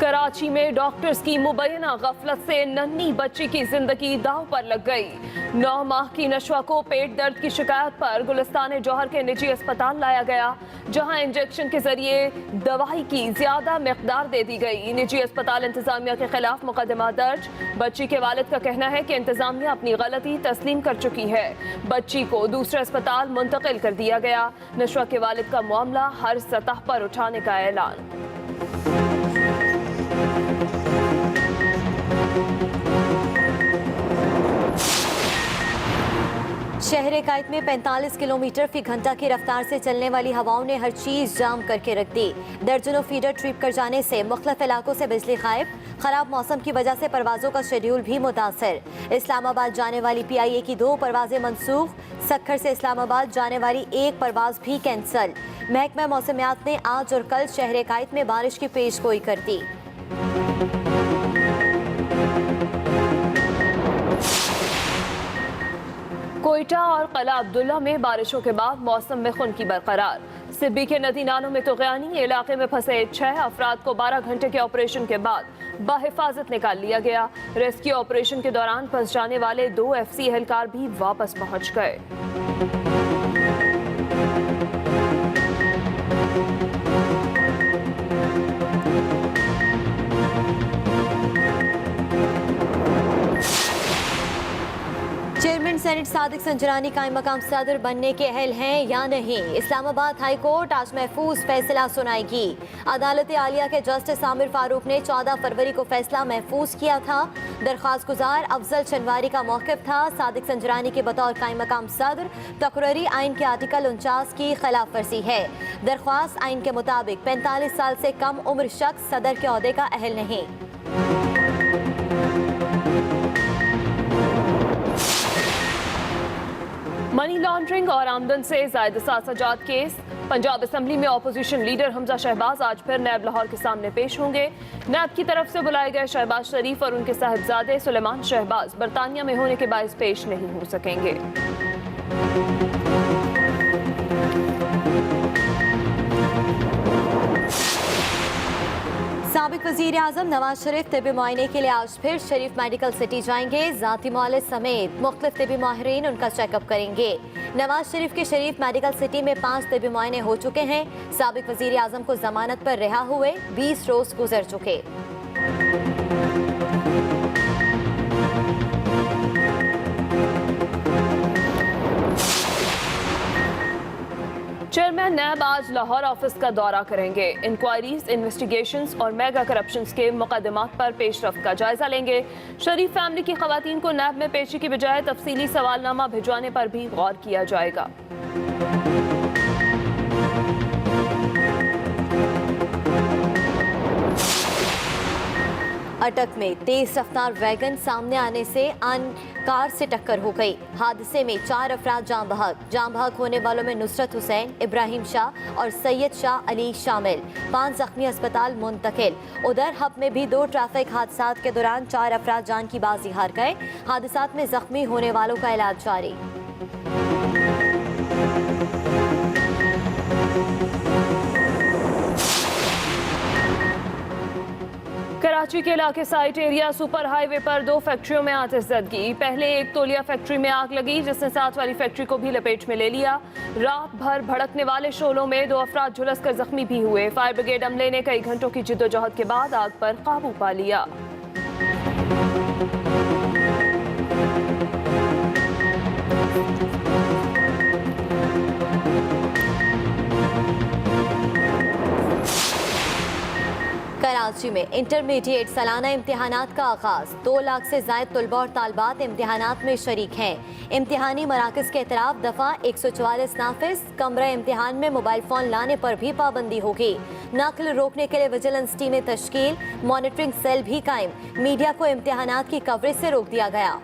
कराची में डॉक्टर्स की मुबैना गफलत से नन्ही बच्ची की जिंदगी दांव पर लग गई। 9 माह की नशवा को पेट दर्द की शिकायत पर गुलिस्तान जौहर के निजी अस्पताल लाया गया, जहां इंजेक्शन के जरिए दवाई की ज्यादा मिकदार दे दी गई। निजी अस्पताल इंतजामिया के खिलाफ मुकदमा दर्ज। बच्ची के वालिद का कहना है कि इंतजामिया अपनी गलती तस्लीम कर चुकी है। बच्ची को दूसरे अस्पताल मुंतकिल कर दिया गया। नशवा के वालिद का मामला हर सतह पर उठाने का ऐलान। शहर कायद में 45 किलोमीटर फी घंटा की रफ्तार से चलने वाली हवाओं ने हर चीज जाम करके रख दी। दर्जनों फीडर ट्रिप कर जाने से मुख्तलिफ इलाकों से बिजली गायब। खराब मौसम की वजह से परवाजों का शेड्यूल भी मुतासर। इस्लामाबाद जाने वाली PIA की 2 परवाजें मनसूख। सक्खर से इस्लामाबाद जाने वाली 1 परवाज भी कैंसल। महकमा मौसमियात ने आज और कल शहर कायद में बारिश की पेशगोई कर दी। कोयटा और कला अब्दुल्ला में बारिशों के बाद मौसम में खुनकी बरकरार। सिब्बी के नदी नालों में तुग़यानी। इलाके में फंसे 6 अफराद को 12 घंटे के ऑपरेशन के बाद बाहिफाजत निकाल लिया गया। रेस्क्यू ऑपरेशन के दौरान फंस जाने वाले 2 FC एहलकार भी वापस पहुंच गए। चेयरमैन सेनेट सादिक संजरानी कायम मकाम सदर बनने के अहल हैं या नहीं? इस्लामाबाद हाई कोर्ट आज महफूज फैसला सुनाएगी। अदालत आलिया के जस्टिस आमिर फारूक ने 14 फरवरी को फैसला महफूज किया था। दरख्वास्त गुजार अफजल चनवारी का मौक़िफ़ था। सादिक संजरानी के बतौर कायम मकाम सदर तकरीरी आइन के आर्टिकल 49 की खिलाफ वर्जी है। दरख्वास्त आइन के मुताबिक 45 साल से कम उम्र शख्स सदर के ओहदे का अहल नहीं। मनी लॉन्ड्रिंग और आमदन से जायद साजात केस। पंजाब असम्बली में अपोजिशन लीडर हमजा शहबाज आज फिर नैब लाहौर के सामने पेश होंगे। नैब की तरफ से बुलाए गए शहबाज शरीफ और उनके साहिबजादे सुलेमान शहबाज बरतानिया में होने के बायस पेश नहीं हो सकेंगे। साबिक वज़ीर आज़म नवाज शरीफ तिब्बी मुआयने के लिए आज फिर शरीफ मेडिकल सिटी जाएंगे। ज़ाती मुआलिज समेत मुख्तलिफ तिब्बी माहिरीन उनका चेकअप करेंगे। नवाज शरीफ के शरीफ मेडिकल सिटी में 5 तिब्बी मुआयने हो चुके हैं। साबिक वज़ीर आज़म को जमानत पर रिहा हुए 20 रोज गुजर चुके। चेयरमैन नैब आज लाहौर ऑफिस का दौरा करेंगे। इंक्वायरीज, इन्वेस्टिगेशंस और मेगा करप्शंस के मुकदमात पर पेशरफ्त का जायजा लेंगे। शरीफ फैमिली की खवातीन को नैब में पेशी की बजाय तफसीली सवालनामा भिजवाने पर भी गौर किया जाएगा। अटक में तेज रफ्तार वैगन सामने आने से कार से टक्कर हो गई। हादसे में 4 अफराद जाम बहक होने वालों में नुसरत हुसैन, इब्राहिम शाह और सैयद शाह अली शामिल। 5 जख्मी अस्पताल मुंतकिल। उधर हब में भी 2 ट्रैफिक हादसात के दौरान 4 अफराद जान की बाजी हार गए। हादसात में जख्मी होने वालों का इलाज जारी। कराची के इलाके साइट एरिया सुपर हाईवे पर 2 फैक्ट्रियों में आतिशज़दगी। पहले एक तोलिया फैक्ट्री में आग लगी, जिसने साथ वाली फैक्ट्री को भी लपेट में ले लिया। रात भर भड़कने वाले शोलों में 2 अफराद झुलसकर जख्मी भी हुए। फायर ब्रिगेड अमले ने कई घंटों की जिद्दोजहद के बाद आग पर काबू पा लिया। कराची में इंटरमीडिएट सालाना इम्तिहानात का आगाज। 2 लाख से ज़ायद तलबा और तालबात इम्तिहानात में शरीक हैं। इम्तिहानी मराकज़ के अतराफ दफ़ा 144 नाफिज। कमरा इम्तिहान में मोबाइल फ़ोन लाने पर भी पाबंदी होगी। नकल रोकने के लिए विजिलेंस टीमें तश्कील। मॉनिटरिंग सेल भी कायम। मीडिया को इम्तिहानात की कवरेज से रोक दिया गया।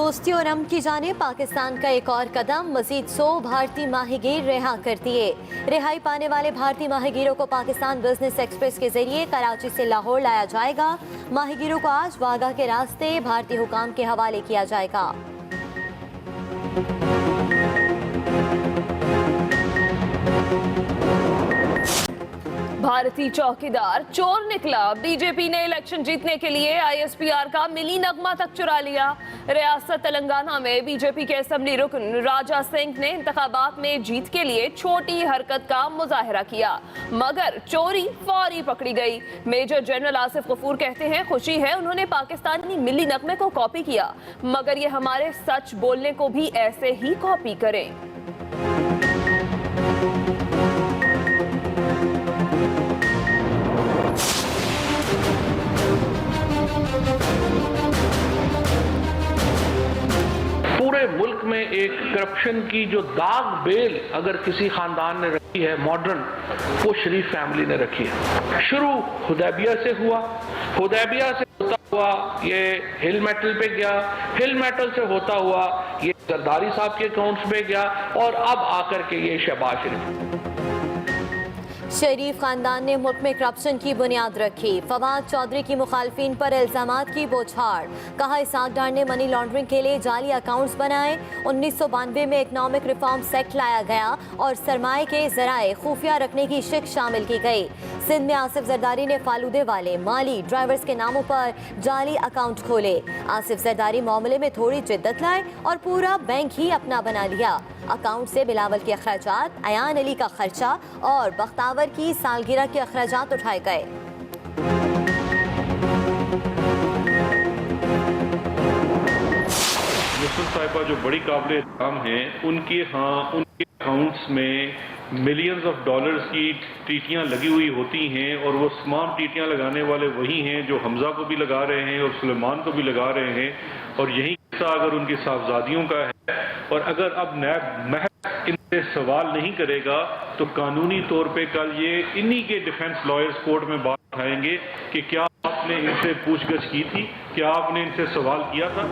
दोस्ती और अमन की जानिब पाकिस्तान का एक और कदम, मजीद 100 भारतीय माहीगीर रिहा कर दिए। रिहाई पाने वाले भारतीय माहीगीरों को पाकिस्तान बिजनेस एक्सप्रेस के जरिए कराची से लाहौर लाया जाएगा। माहीगीरों को आज वाघा के रास्ते भारतीय हुकाम के हवाले किया जाएगा। भारतीय चौकीदार चोर निकला। बीजेपी ने इलेक्शन जीतने के लिए आईएसपीआर का मिली नगमा तक चुरा लिया। रियासत तेलंगाना में बीजेपी के असेंबली रुकन राजा सिंह ने इंतखाबात में जीत के लिए छोटी हरकत का मुजाहरा किया, मगर चोरी फौरी पकड़ी गई। मेजर जनरल आसिफ गफूर कहते हैं खुशी है उन्होंने पाकिस्तानी मिली नगमे को कॉपी किया, मगर ये हमारे सच बोलने को भी ऐसे ही कॉपी करें। पूरे मुल्क में एक करप्शन की जो दाग बेल अगर किसी खानदान ने रखी है मॉडर्न, वो शरीफ फैमिली ने रखी है। शुरू हुदैबिया से हुआ, हुदैबिया से होता हुआ ये हिल मेटल पे गया, हिल मेटल से होता हुआ ये जरदारी साहब के अकाउंट्स में गया, और अब आकर के ये शहबाज शरीफ खानदान ने मुल्क में करप्शन की बुनियाद रखी। फवाद चौधरी की मुखालफिन पर इल्जामात की बौछार, कहा इसाक डार ने मनी लॉन्ड्रिंग के लिए जाली अकाउंट्स बनाए। 1992 में इकनॉमिक रिफॉर्म्स एक्ट लाया गया और सरमाए के जराए खुफिया रखने की शिक शामिल की गई। सिंध में आसिफ जरदारी ने फालूदे वाले माली ड्राइवर्स के नामों पर जाली अकाउंट खोले। आसिफ जरदारी मामले में थोड़ी जिद्दत लाए और पूरा बैंक ही अपना बना लिया। अकाउंट से बिलावल के अखराजात, अयान अली का खर्चा और बख्तावर की सालगिरह के अखराजात उठाए गए। यूसुफ साहिबा जो बड़ी काबिल एहतराम हैं, उनके अकाउंट्स में मिलियंस ऑफ डॉलर्स की टीटियां लगी हुई होती हैं, और वो तमाम टीटियां लगाने वाले वही हैं जो हमजा को भी लगा रहे हैं और सुलेमान को भी लगा रहे हैं। और यही किस्सा अगर उनकी साहबजादियों का है, और अगर अब नैब महज इनसे सवाल नहीं करेगा तो कानूनी तौर पे कल ये इन्हीं के डिफेंस लॉयर्स कोर्ट में बात उठाएंगे कि क्या आपने इनसे पूछगछ की थी, क्या आपने इनसे सवाल किया था।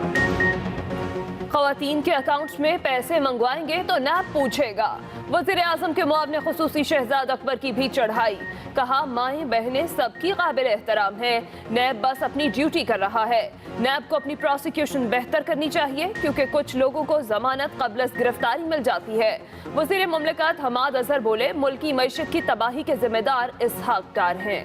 खवातीन के अकाउंट्स में पैसे मंगवाएंगे तो नैब पूछेगा। वज़ीर-ए-आज़म के मुआवने खुसूसी शहजाद अकबर की भी चढ़ाई, कहा माएँ बहनें सबकी काबिल एहतराम है, नैब बस अपनी ड्यूटी कर रहा है। नैब को अपनी प्रोसिक्यूशन बेहतर करनी चाहिए क्योंकि कुछ लोगों को जमानत कब्ल गिरफ्तारी मिल जाती है। वज़ीर मुमलिकत हमाद अजहर बोले मुल्की मईशत की तबाही के जिम्मेदार इसहाक डार हैं।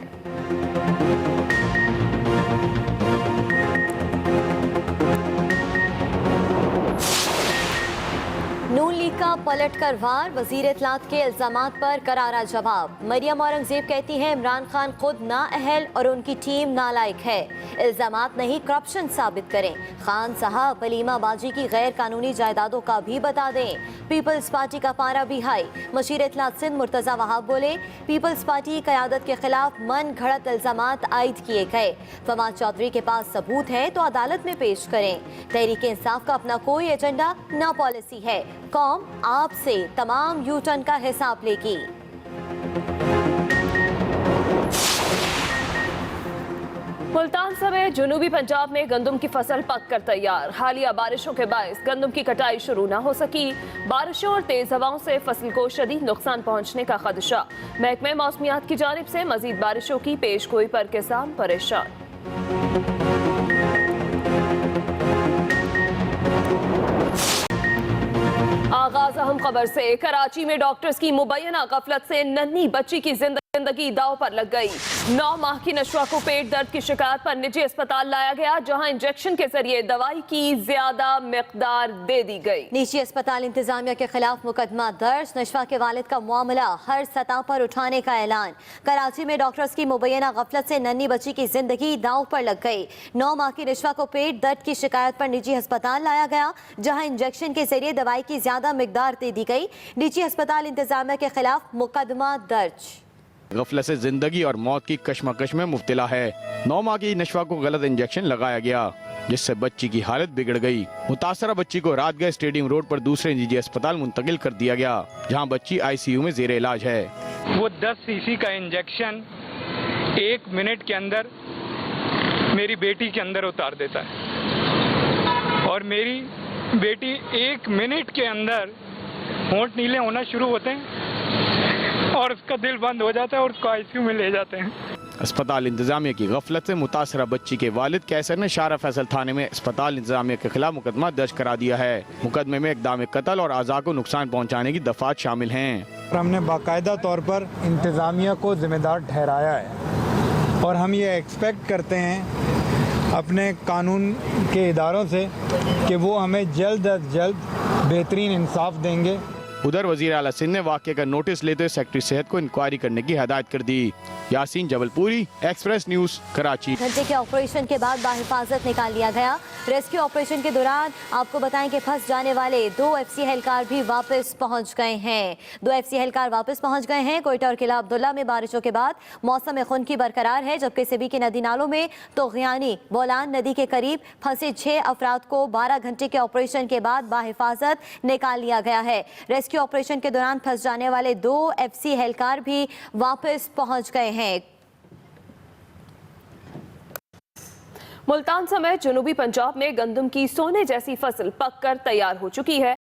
नून लीग का पलट कर वार, वजीर इत्तलात के इल्जामात पर करारा जवाब। मरियम औरंगजेब कहती हैं इमरान खान खुद नाअहल और उनकी टीम नालायक है। इल्जामात नहीं करप्शन साबित करें। खान साहब वलीमा बाजी की गैर कानूनी जायदादों का भी बता दें। पीपल्स पार्टी का पारा भी हाई। मशीर इत्तलात सिंध मुर्तजा वहाब बोले पीपल्स पार्टी की क़यादत के खिलाफ मन घड़त इल्जामात आयद किए गए। फवाद चौधरी के पास सबूत है तो अदालत में पेश करें। तहरीक इंसाफ का अपना कोई एजेंडा ना पॉलिसी है। कौम आपसे तमाम यू टर्न का हिसाब लेगी। मुल्तान समेत जनूबी पंजाब में गंदम की फसल पक कर तैयार। हालिया बारिशों के बायस गंदम की कटाई शुरू न हो सकी। बारिशों और तेज हवाओं से फसल को शदीद नुकसान पहुंचने का खदशा। महकमे मौसमियात की जानिब से मजीद बारिशों की पेशगोई पर किसान परेशान। आगाज अहम खबर से, कराची में डॉक्टर्स की मुबैना गफलत से नन्ही बच्ची की जिंदगी दांव पर लग गई। 9 माह की नशवा को पेट दर्द की शिकायत पर निजी अस्पताल लाया गया, जहां इंजेक्शन के जरिए दवाई की ज्यादा मिकदार दे दी गई। निजी अस्पताल इंतजामिया के खिलाफ मुकदमा दर्ज। नशवा के वालिद का मामला हर सतह पर उठाने का ऐलान। कराची में डॉक्टर्स की मुबैना गफलत से नन्ही बच्ची की जिंदगी दांव पर लग गई। 9 माह की नशवा को पेट दर्द की शिकायत पर निजी अस्पताल लाया गया, जहाँ इंजेक्शन के जरिए दवाई की ज्यादा मिकदार दे दी गई। निजी अस्पताल इंतजामिया के खिलाफ मुकदमा दर्ज। गफलत से जिंदगी और मौत की कश्मकश में मुब्तला है। 9 माह की नशवा को गलत इंजेक्शन लगाया गया, जिससे बच्ची की हालत बिगड़ गई। मुतासरा बच्ची को रातगढ़ स्टेडियम रोड पर दूसरे निजी अस्पताल मुंतकिल कर दिया गया, जहां बच्ची ICU में जेर इलाज है। वो 10 सीसी का इंजेक्शन 1 मिनट के अंदर मेरी बेटी के अंदर उतार देता है। और मेरी बेटी 1 मिनट के अंदर होंठ नीले होना शुरू होते हैं और उसका दिल बंद हो जाता है और उसको आईसीयू में ले जाते हैं। अस्पताल इंतजामिया की गफलत से मुतासरा बच्ची के वालिद कैसर ने शारा फैसल थाने में अस्पताल इंतजामिया के खिलाफ मुकदमा दर्ज करा दिया है। मुकदमे में इक़दाम कत्ल और आज़ा को नुकसान पहुँचाने की दफात शामिल हैं। हमने बाकायदा तौर पर इंतज़ामिया को जिम्मेदार ठहराया है और हम ये एक्सपेक्ट करते हैं अपने कानून के इदारों से कि वो हमें जल्द अज जल्द बेहतरीन इंसाफ देंगे। उधर वज़ीर आला सिंध ने वाक़े का नोटिस लेते हुए सेक्रेटरी सेहत को इंक्वायरी करने की हिदायत कर दी। Yasin Jabalpuri, express news, Karachi. घंटे के ऑपरेशन के बाद बाहिफाजत निकाल लिया गया। रेस्क्यू ऑपरेशन के दौरान आपको बताएं कि फंस जाने वाले 2 FC एहलकार भी वापस पहुंच गए हैं। 2 FC एहलकार वापस पहुंच गए हैं। कोयटा और किला अब्दुल्ला में बारिशों के बाद मौसम खुनकी बरकरार है, जबकि सिबी की नदी नालों में तोग़यानी बोलान नदी के करीब फंसे 6 अफराद को 12 घंटे के ऑपरेशन के बाद बाहिफाजत निकाल लिया गया है। रेस्क्यू ऑपरेशन के दौरान फंस जाने वाले 2 FC एहलकार भी वापस पहुंच गए हैं। मुल्तान समेत जनूबी पंजाब में गंदम की सोने जैसी फसल पककर तैयार हो चुकी है।